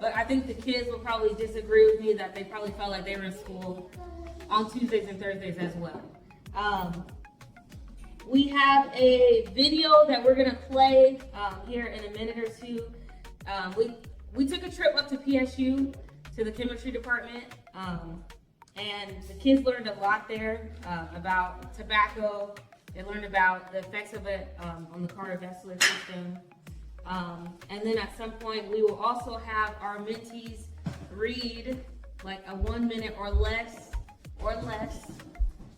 but I think the kids will probably disagree with me that they probably felt like they were in school on Tuesdays and Thursdays as well. We have a video that we're gonna play here in a minute or two. We took a trip up to PSU to the chemistry department, and the kids learned a lot there about tobacco. They learned about the effects of it on the cardiovascular system. And then at some point, we will also have our mentees read like a 1 minute or less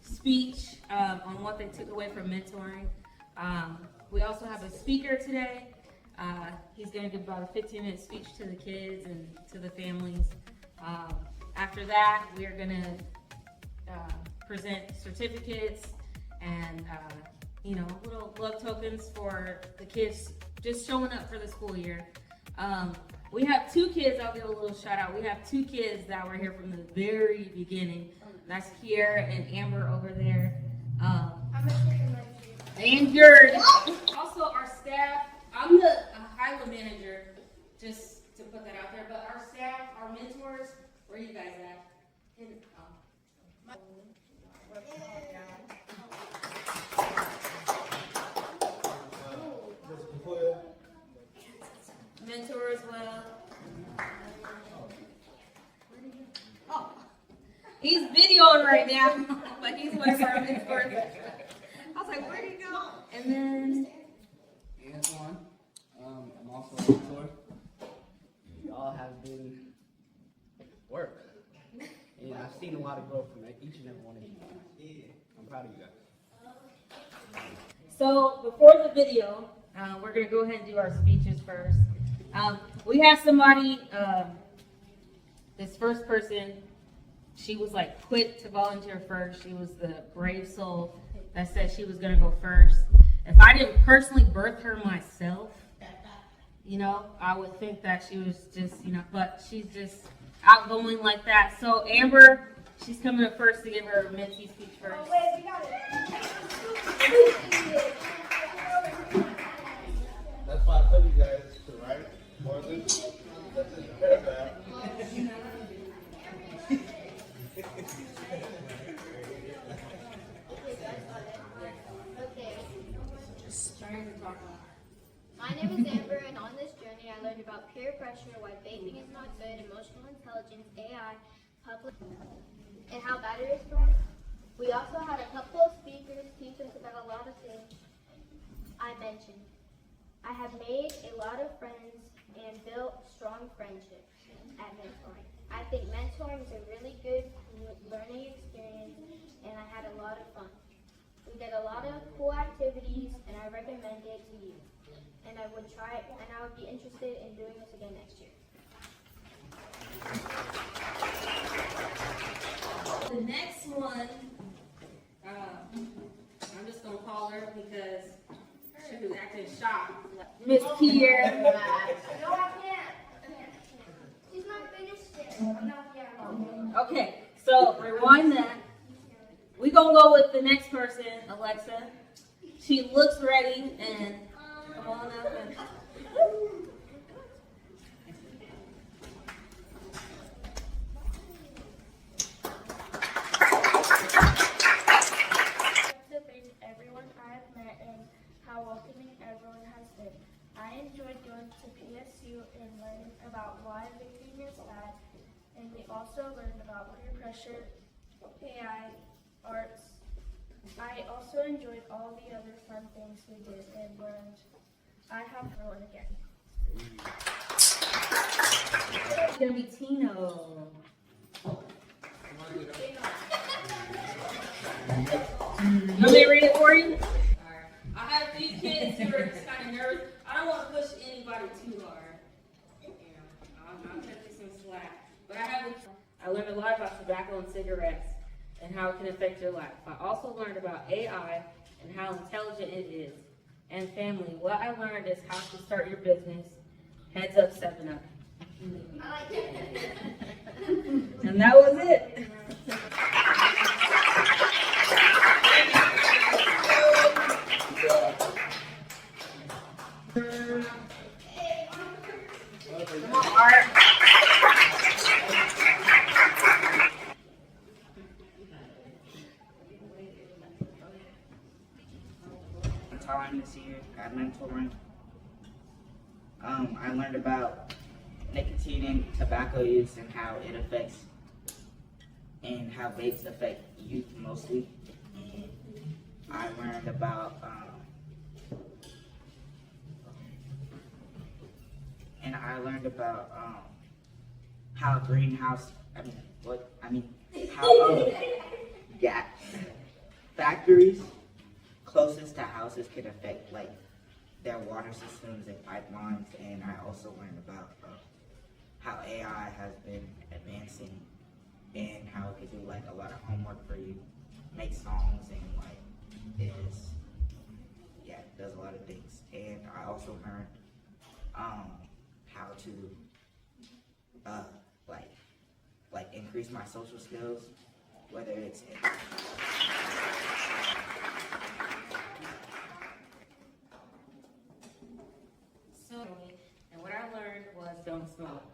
speech on what they took away from mentoring. We also have a speaker today. He's going to give about a 15-minute speech to the kids and to the families. After that, we are going to present certificates and little love tokens for the kids just showing up for the school year. We have 2 kids, I'll give a little shout out. We have 2 kids that were here from the very beginning. That's Kiera and Amber over there. And Gerd. Also our staff, I'm the HYLA manager, just to put that out there, but our staff, our mentors, where are you guys at? Mentor as well. Oh, he's videoing right now, but he's one of our mentors. I was like, where'd he go? And then Antoine, I'm also a mentor. Y'all have been work, and I've seen a lot of growth from each and every one of you. I'm proud of you guys. So before the video, we're gonna go ahead and do our speeches first. We have somebody, this first person, she was like quick to volunteer first. She was the brave soul that said she was gonna go first. If I didn't personally birth her myself, I would think that she was just, but she's just outgoing like that. So Amber, she's coming up first to give her mentee speech first. Oh, wait, we got it. That's why I tell you guys to write more than just a paragraph. My name is Amber, and on this journey I learned about peer pressure, why vaping is not good, emotional intelligence, AI, public, and how bad it is for us. We also had a couple of speakers teach us about a lot of things I mentioned. I have made a lot of friends and built strong friendships at mentoring. I think mentoring is a really good learning experience, and I had a lot of fun. We did a lot of cool activities, and I recommend it to you. And I would be interested in doing this again next year. The next one, I'm just gonna call her because she was acting shocked. Miss Kiera. No, I can't. She's not finished yet. I'm not yet. Okay, so rewind that. We gonna go with the next person, Alexa. She looks ready, and come on up and. To thank everyone I have met and how welcoming everyone has been. I enjoyed going to PSU and learning about why vaping is bad, and we also learned about peer pressure, AI, arts. I also enjoyed all the other fun things we did and learned. I have grown again. It's gonna be Tino. You want me to read it for you? Alright. I have a few kids who are just kind of nervous. I don't want to push anybody too hard. I'll cut you some slack. But I learned a lot about tobacco and cigarettes and how it can affect your life. I also learned about AI and how intelligent it is. And family, what I learned is how to start your business. Heads up, 7-Up. I like it. And that was it. Come on, Art. time this year at mentoring. I learned about nicotine and tobacco use and how it affects and how vapes affect youth mostly. And I learned about how factories closest to houses can affect like their water systems and pipelines, and I also learned about how AI has been advancing and how it can do like a lot of homework for you, make songs, and like it does a lot of things. And I also learned how to increase my social skills, whether it's and what I learned was don't smoke.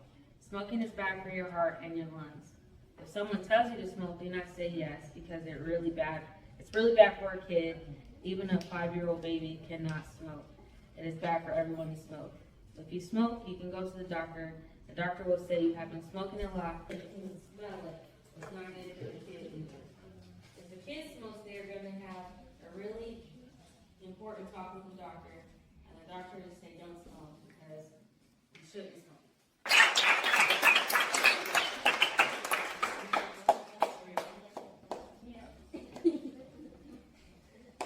Smoking is bad for your heart and your lungs. If someone tells you to smoke, do not say yes, because it's really bad for a kid. Even a 5-year-old baby cannot smoke. It is bad for everyone to smoke. If you smoke, you can go to the doctor. The doctor will say you have been smoking a lot, but you can smell it. It's not good for the kid either. If the kid smokes, they're going to have a really important talk with the doctor, and the doctor will say don't smoke because you shouldn't smoke.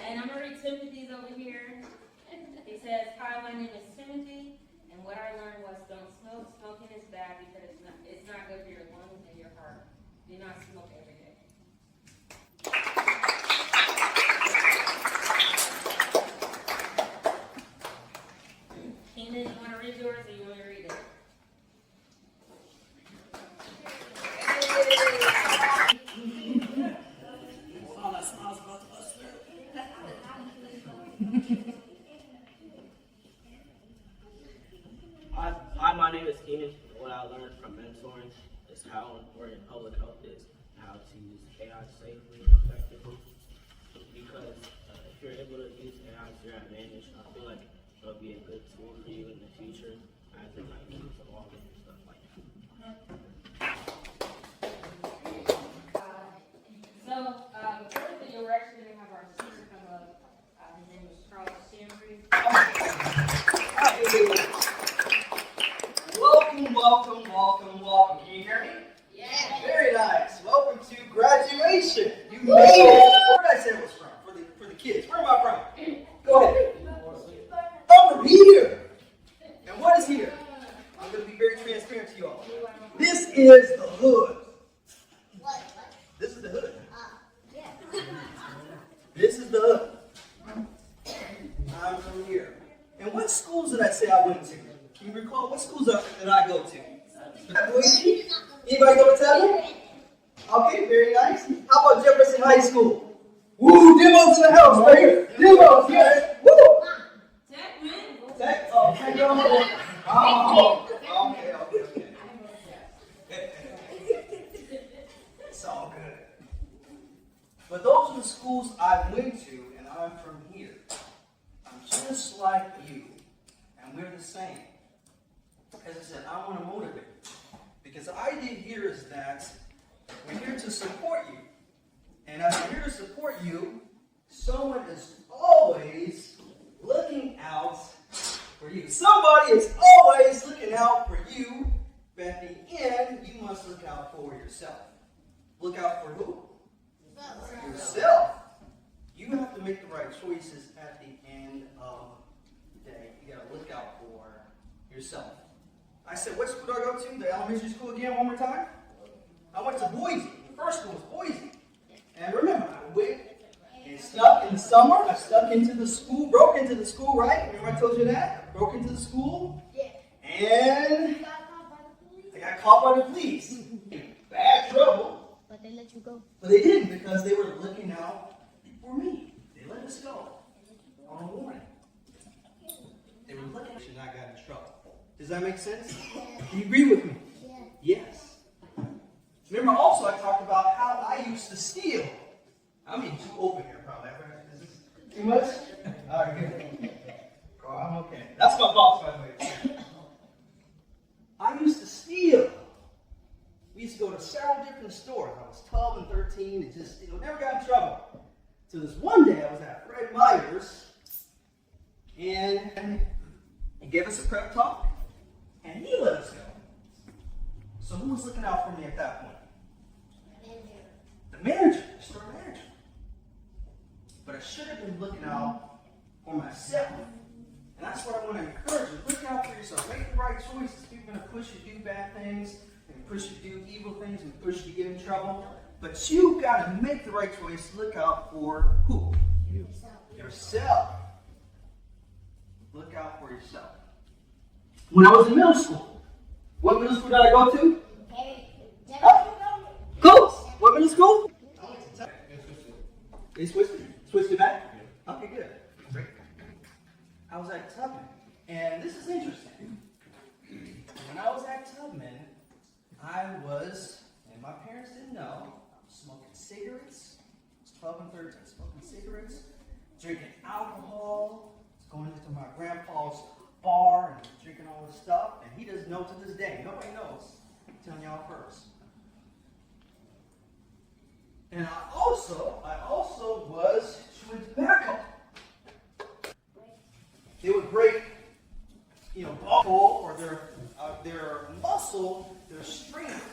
And I'm going to read Timothy's over here. He says, hi, my name is Timothy, and what I learned was don't smoke. Smoking is bad because it's not good for your lungs and your heart. Do not smoke every day. Keenan, you want to read yours or you want me to read it? Hi, my name is Keenan. What I learned from mentoring is how important public health is, and how to use AI safely and effectively. Because if you're able to use AI to your advantage, I feel like it'll be a good tool for you in the future as it like keeps evolving and stuff like that. Before the video, we're actually going to have our speaker come up. His name is Charles Chambry. Welcome. Can you hear me? Yeah. Very nice. Welcome to graduation. You made it. Where did I say it was from? For the kids. Where am I from? Go ahead. I'm from here. And what is here? I'm going to be very transparent to you all. This is the hood. This is the hood. This is the hood. I'm from here. And what schools did I say I went to? Can you recall what schools did I go to? Anybody go to tell you? Okay, very nice. How about Jefferson High School? Woo, demos in the house right here. Demos, yes. Woo! Tech? Oh, thank you. Okay. It's all good. But those are the schools I went to, and I'm from here. I'm just like you, and we're the same. As I said, I want to motivate. Because the idea here is that we're here to support you. And as we're here to support you, someone is always looking out for you. Somebody is always looking out for you, but at the end, you must look out for yourself. Look out for who? Yourself. You have to make the right choices at the end of the day. You got to look out for yourself. I said, what school do I go to? The elementary school again, one more time? I went to Boise. The first school was Boise. And remember, I went and stuck in the summer. I stuck into the school, broke into the school, right? Remember I told you that? I broke into the school. Yeah. And I got caught by the police. Bad trouble. But they let you go. But they didn't, because they were looking out for me. They let us go on a warning. They were looking at me and I got in trouble. Does that make sense? Do you agree with me? Yeah. Yes. Remember also I talked about how I used to steal. I'm being too open here probably. Is this too much? All right, good. Okay, that's my boss, by the way. I used to steal. We used to go to several different stores. I was 12 and 13 and just, never got in trouble. So this one day I was at Fred Meyer's and he gave us a prep talk and he let us go. So who was looking out for me at that point? The manager, the store manager. But I should have been looking out for myself. And that's what I want to encourage you. Look out for yourself. Make the right choices. People are going to push you to do bad things, and push you to do evil things, and push you to get in trouble. But you've got to make the right choice. Look out for who? Yourself. Look out for yourself. When I was in middle school, what middle school did I go to? Close. What middle school? They switched it? Switched it back? Okay, good. Great. I was at Tubman, and this is interesting. When I was at Tubman, I was, and my parents didn't know, I was smoking cigarettes. I was 12 and 13, smoking cigarettes, drinking alcohol, going into my grandpa's bar and drinking all this stuff, and he doesn't know to this day. Nobody knows. I'm telling y'all first. And I also was chewing tobacco. They would break, ball or their muscle, their strength.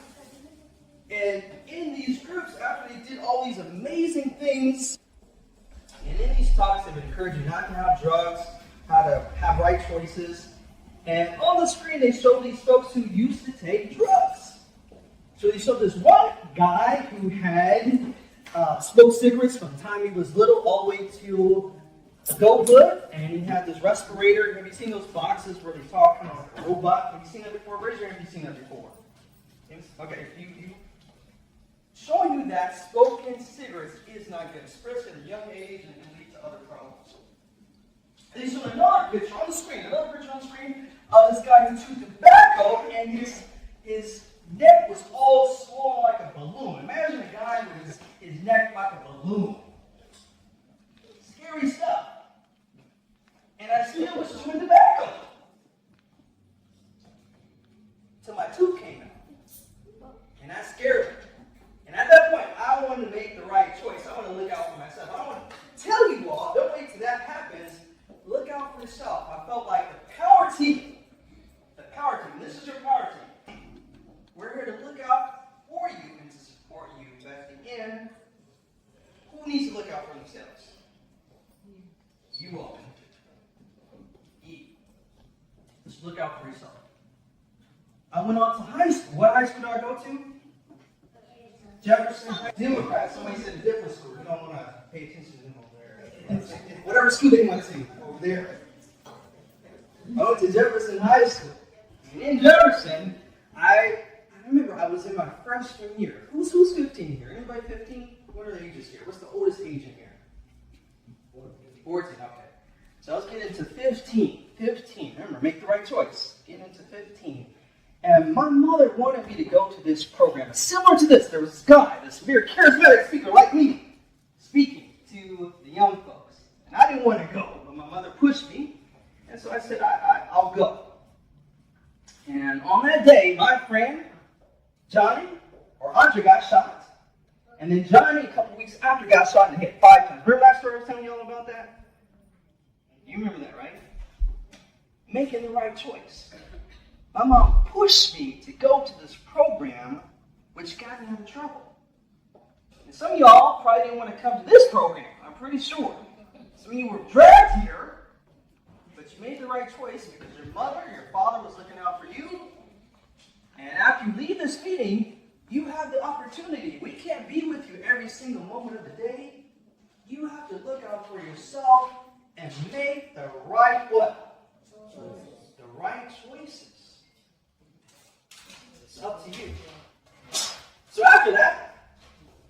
And in these groups, after they did all these amazing things, and in these talks, they would encourage you not to have drugs, how to have right choices. And on the screen, they showed these folks who used to take drugs. So they showed this one guy who had smoked cigarettes from the time he was little all the way to adulthood, and he had this respirator. Have you seen those boxes where they talk kind of like a robot? Have you seen that before? Raise your hand if you've seen that before. Okay, you showing you that smoking cigarettes is not good, especially at a young age, and it can lead to other problems. And they showed another picture on the screen of this guy who chewed tobacco, and his neck was all swollen like a balloon. Imagine a guy with his neck like a balloon. Scary stuff. And I still was chewing tobacco. Till my tooth came out. And that scared me. And at that point, I wanted to make the right choice. I want to look out for myself. I want to tell you all, don't wait till that happens. Look out for yourself. I felt like the power team. The power team. This is your power team. We're here to look out for you and to support you. But again, who needs to look out for themselves? You all. You. Just look out for yourself. I went on to high school. What high school did I go to? Jefferson Democrat. Somebody said a different school. You don't want to pay attention to them over there. Whatever school they went to over there. I went to Jefferson High School. And in Jefferson, I remember I was in my freshman year. Who's 15 here? Anybody 15? What are the ages here? What's the oldest age in here? 14, okay. So I was getting into 15. Remember, make the right choice. Getting into 15. And my mother wanted me to go to this program. Similar to this, there was this guy, this very charismatic speaker like me, speaking to the young folks. And I didn't want to go, but my mother pushed me. And so I said, I'll go. And on that day, my friend, Johnny, or Andre, got shot. And then Johnny, a couple weeks after, got shot and hit 5 times. Remember that story I was telling you all about that? You remember that, right? Making the right choice. My mom pushed me to go to this program, which got me into trouble. And some of y'all probably didn't want to come to this program, I'm pretty sure. Some of you were dragged here, but you made the right choice because your mother, your father was looking out for you. And after you leave this meeting, you have the opportunity. We can't be with you every single moment of the day. You have to look out for yourself and make the right what? The right choices. It's up to you. So after that,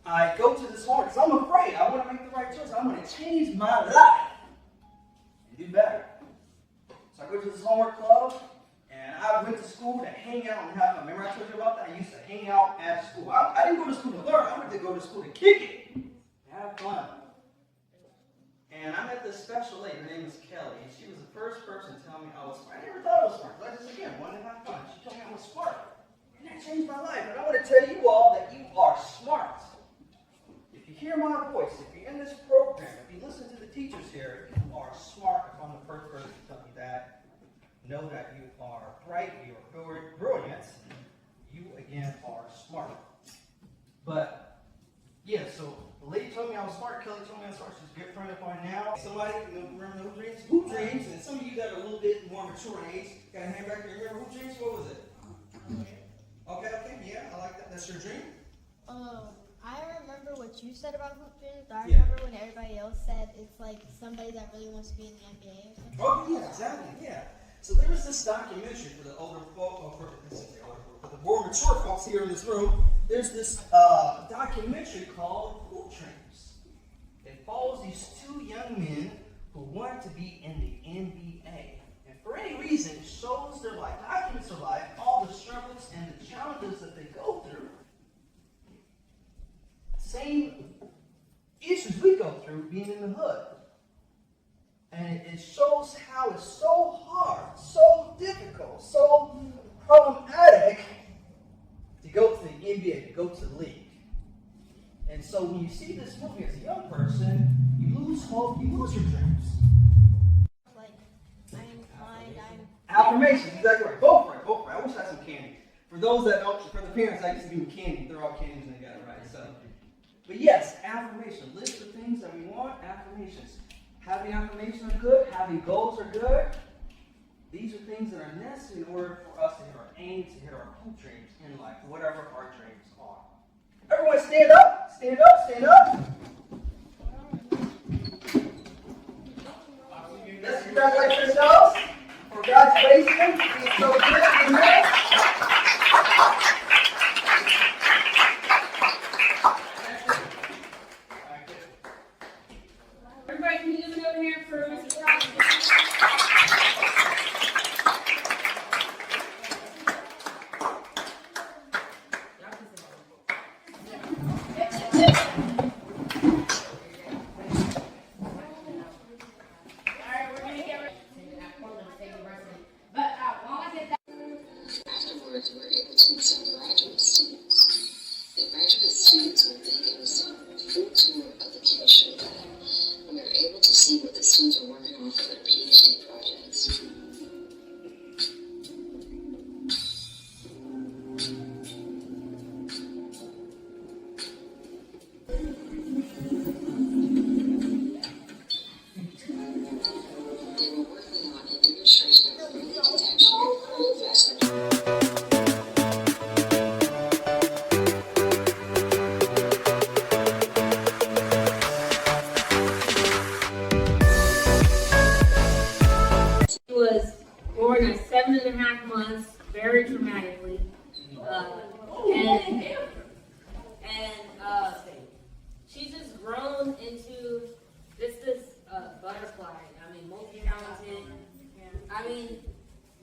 I go to this homework because I'm afraid. I want to make the right choice. I want to change my life and do better. So I go to this homework club, and I went to school to hang out and have fun. Remember I told you about that? I used to hang out at school. I didn't go to school to learn. I went to go to school to kick it and have fun. And I met this special lady, her name is Kelly, and she was the first person to tell me I was smart. I never thought I was smart, but I just, again, wanted to have fun. She told me I was smart, and that changed my life. And I want to tell you all that you are smart. If you hear my voice, if you're in this program, if you listen to the teachers here, you are smart. If I'm the first person to tell you that, know that you are bright, you are brilliant. You, again, are smart. But, yeah, so the lady told me I was smart. Kelly told me I was smart. She's a good friend of mine now. Somebody, remember Who Dreams? Who Dreams? And some of you that are a little bit more mature in age, got a hand back here. Remember Who Dreams? What was it? Okay, yeah, I like that. That's your dream? I remember what you said about hoop dreams, but I Yeah. remember when everybody else said it's like somebody that really wants to be in the NBA or something. Oh, yeah, exactly, yeah. So there was this documentary for the older folk, for the more mature folks here in this room. There's this documentary called Hoop Dreams. It follows these two young men who wanted to be in the NBA. And for any reason, it shows their life, documents their life, all the struggles and the challenges that they go through. Same issues we go through being in the hood. And it shows how it's so hard, so difficult, so problematic to go to the NBA, to go to the league. And so when you see this movie as a young person, you lose hope, you lose your dreams. Like, I'm blind, Affirmations, exactly right. Vote for it, vote for it. I wish I had some candy. For those that don't, for the parents, I used to do candy. They're all candies and they got it right. So, but yes, affirmation. List the things that we want, affirmations. Having affirmations are good, having goals are good. These are things that are necessary in order for us to hit our aims, to hit our hoop dreams in life, whatever our dreams are. Everyone stand up, stand up, stand up. Let's congratulate yourselves for graduation. Being so good to you. Everybody, can you give it over here for Mrs. Classe? Afterwards, we were able to meet some graduate students. The graduate students were taking us a full tour of the chemistry lab, and we were able to see what the students are working on for their PhD projects. They were working on a demonstration of early detection of vascular. She was born at 7.5 months, very dramatically. She's just grown into this butterfly. I mean, multi-talented. I mean,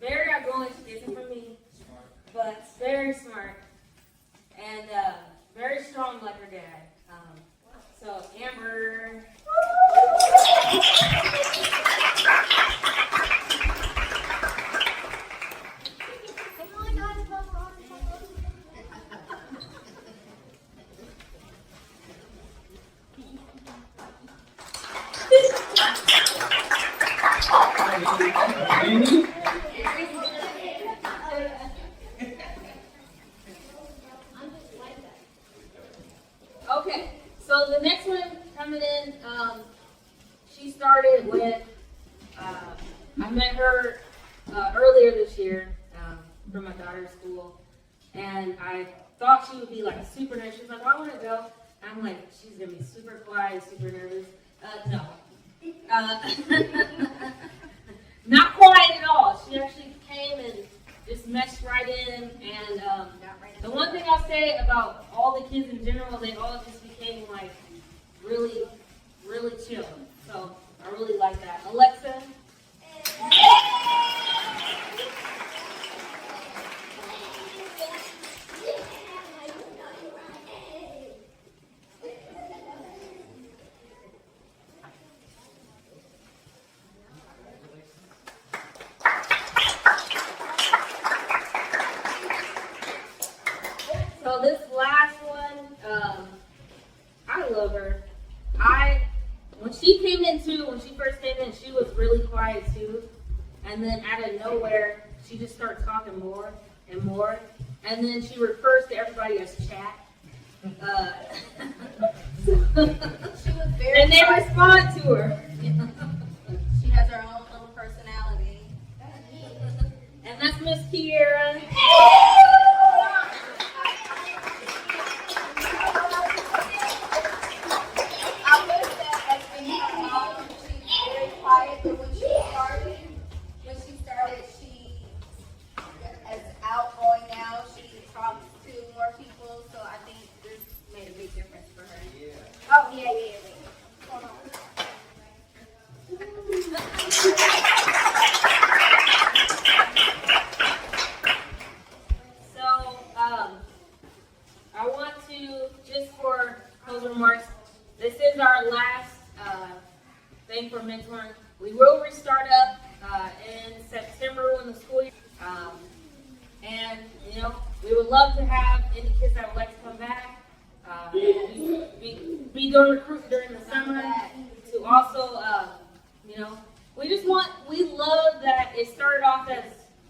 very outgoing. She gets it from me, but very smart and very strong like her dad. So Amber. Come on, guys, come on. Okay, so the next one coming in, she started with, I met her earlier this year from my daughter's school, and I thought she would be like a super nurse. She's like, well, I want to go. I'm like, she's going to be super quiet, super nervous. No. Not quiet at all. She actually came and just meshed right in, and the one thing I'll say about all the kids in general, they all just became like really, really chill. So I really like that. Alexa. second, she was really quiet too. And then out of nowhere, she just started talking more and more. And then she refers to everybody as chat. She was very And they respond to her. She has her own little personality. And that's Miss Kiera. I would say as being her mom, she's very quiet, but when she started, she is outgoing now. She talks to more people, so I think this made a big difference for her. Yeah. Oh, yeah. Hold on. So, I want to, just for closing remarks, this is our last thing for mentoring. We will restart up in September when the school year, and we would love to have any kids that would like to come back. Be doing recruit during the summer to also, we love that it started off as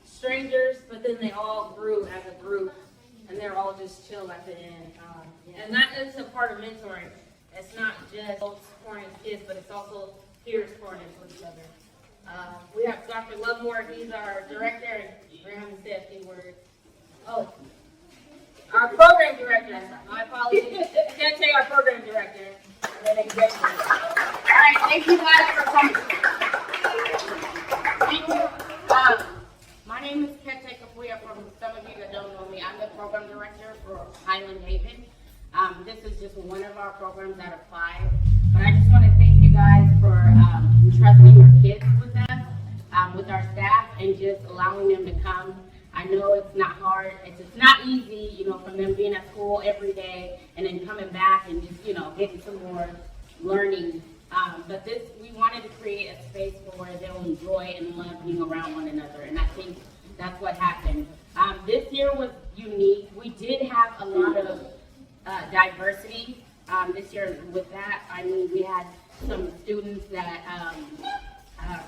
strangers, but then they all grew as a group, and they're all just chill at the end. And that is a part of mentoring. It's not just adults pouring into kids, but it's also peers pouring into each other. We have Dr. Lovemore. He's our director, and we're going to say a few words. Oh, our program director. My apologies. Can't say our program director. And then executive. All right, thank you guys for coming. Thank you. My name is Kente Kapuya. For some of you that don't know me, I'm the program director for Highland Haven. This is just one of our programs that apply. But I just want to thank you guys for trusting your kids with us, with our staff, and just allowing them to come. I know it's not hard. It's not easy, from them being at school every day and then coming back and just, getting some more learning. But we wanted to create a space where they'll enjoy and love being around one another. And I think that's what happened. This year was unique. We did have a lot of diversity this year. With that, we had some students that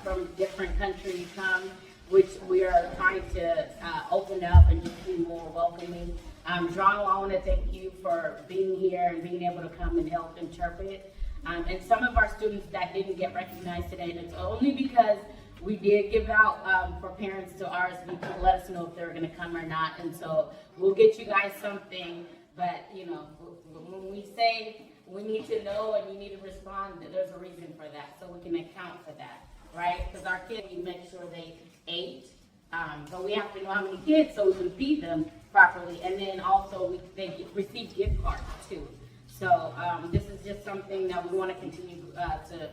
from different countries come, which we are trying to open up and just be more welcoming. John, I want to thank you for being here and being able to come and help interpret. And some of our students that didn't get recognized today, and it's only because we did give out for parents to RSVP to let us know if they were going to come or not. And so we'll get you guys something, but when we say we need to know and you need to respond, there's a reason for that, so we can account for that, right? Because our kids, we make sure they ate, but we have to know how many kids so we can feed them properly, and then also they receive gift cards too. So this is just something that we want to continue to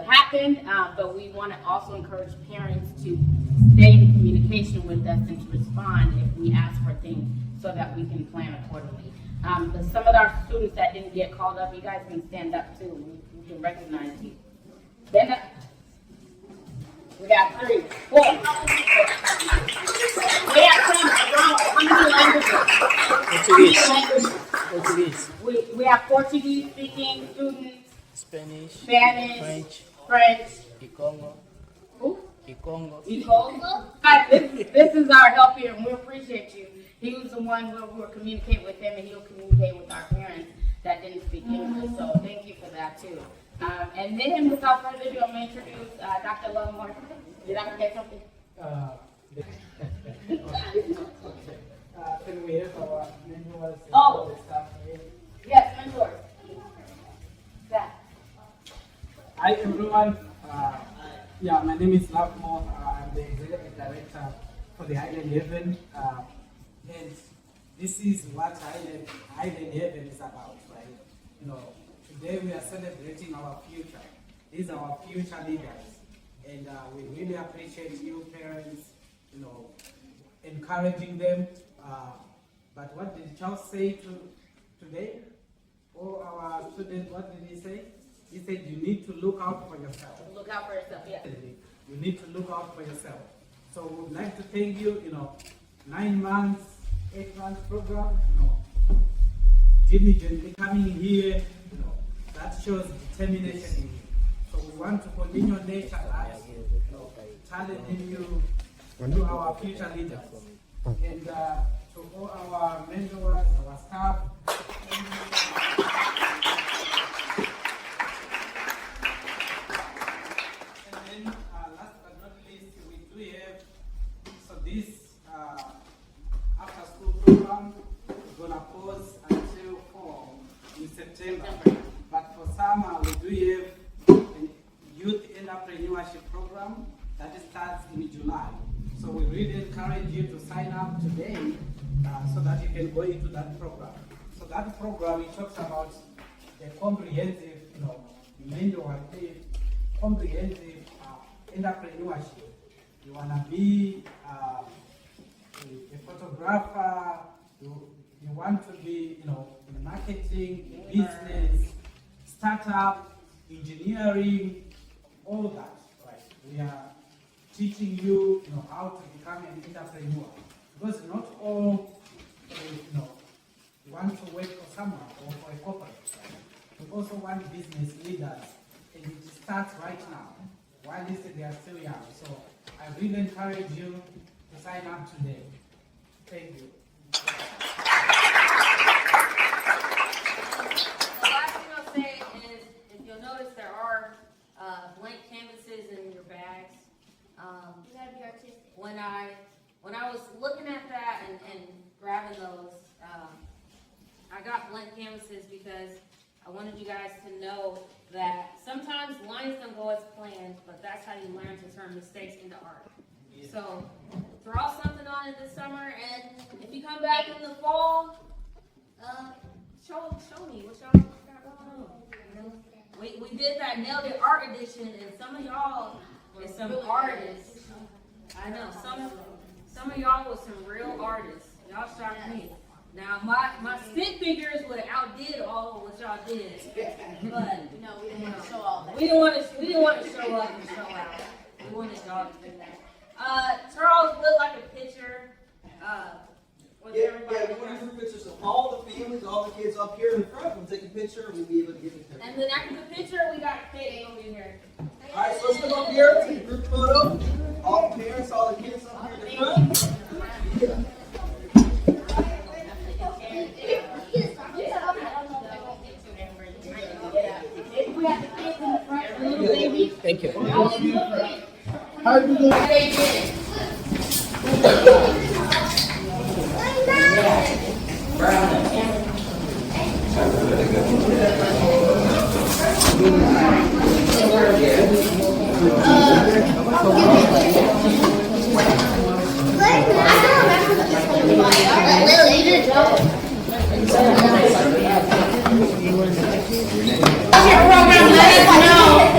happen, but we want to also encourage parents to stay in communication with us and to respond if we ask for things so that we can plan accordingly. But some of our students that didn't get called up, you guys can stand up too. We can recognize you. Stand up. We got 3, 4. We have some around how many languages? Portuguese. We have Portuguese speaking students, Spanish, French, y Congo. Who? Y Congo. This is our help here, and we appreciate you. He was the one who will communicate with them, and he'll communicate with our parents that didn't speak English. So thank you for that too. And then, without further ado, I'm going to introduce Dr. Lovemore. Did I forget something? Can we have our mentors and Oh. all the staff here? Yes, mentors. Zach. Hi everyone. My name is Lovemore. I'm the executive director for the Highland Haven. And this is what Highland Haven is about, right? Today we are celebrating our future. These are our future leaders. And we really appreciate you parents, encouraging them. But what did Charles say today? All our students, what did he say? He said you need to look out for yourself. Look out for yourself, yeah. You need to look out for yourself. So we'd like to thank you, 9 months, 8 months program, diligently coming here, that shows determination in you. So we want to continue nature as challenging you to our future leaders. And to all our mentors, our staff, and then last but not least, we do have, so this after school program is going to pause until fall in September. But for summer, we do have a youth entrepreneurship program that starts in July. So we really encourage you to sign up today so that you can go into that program. So that program, it talks about the comprehensive, comprehensive entrepreneurship. You want to be a photographer, you want to be, in marketing, business, startup, engineering, all that, right? We are teaching you, how to become an entrepreneur. Because not all, want to work for someone or for a corporate. Right? We also want business leaders, and it starts right now, while they are still young. So I really encourage you to sign up today. Thank you. The last thing I'll say is, if you'll notice, there are blank canvases in your bags. You gotta be artistic. When I was looking at that and grabbing those, I got blank canvases because I wanted you guys to know that sometimes lines don't go as planned, but that's how you learn to turn mistakes into art. So draw something on it this summer, and if you come back in the fall, show me what y'all got going on. We did that Nailed It Art Edition, and some of y'all is some artists. I know, some of y'all was some real artists. Y'all shocked me. Now my stick figures would have outdid all of what y'all did. But No, we didn't want to show all that. we didn't want to show up and show out. We wanted y'all to do that. Charles looked like a picture. With everybody. Yeah, we want to group pictures of all the families, all the kids up here in the front. We'll take a picture and we'll be able to give it to them. And then after the picture, we got a cake over here. Alright, so let's come up here, take a group photo. All the parents, all the kids up here in the front. Thank you. How you doing?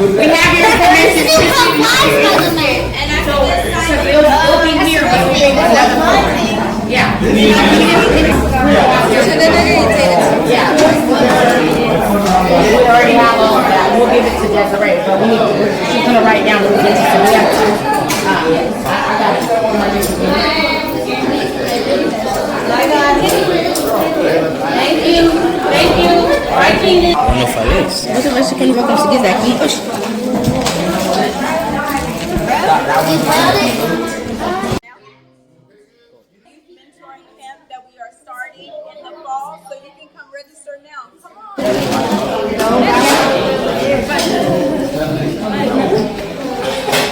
We have your information. So we'll be here, but we'll be yeah. Yeah. We already have all of that. We'll give it to Desiree, but she's gonna write down the list, so we have to. I got it. Thank you. Thank you. Eu não falei isso? Você vai achar que ele vai conseguir daqui? Mentoring camp that we are starting in the fall, so you can come register now. Come on.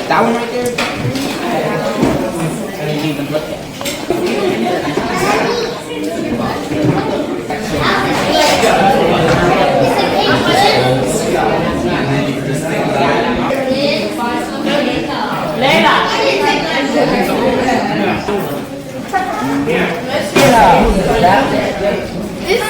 That one right there? I didn't even look at it. This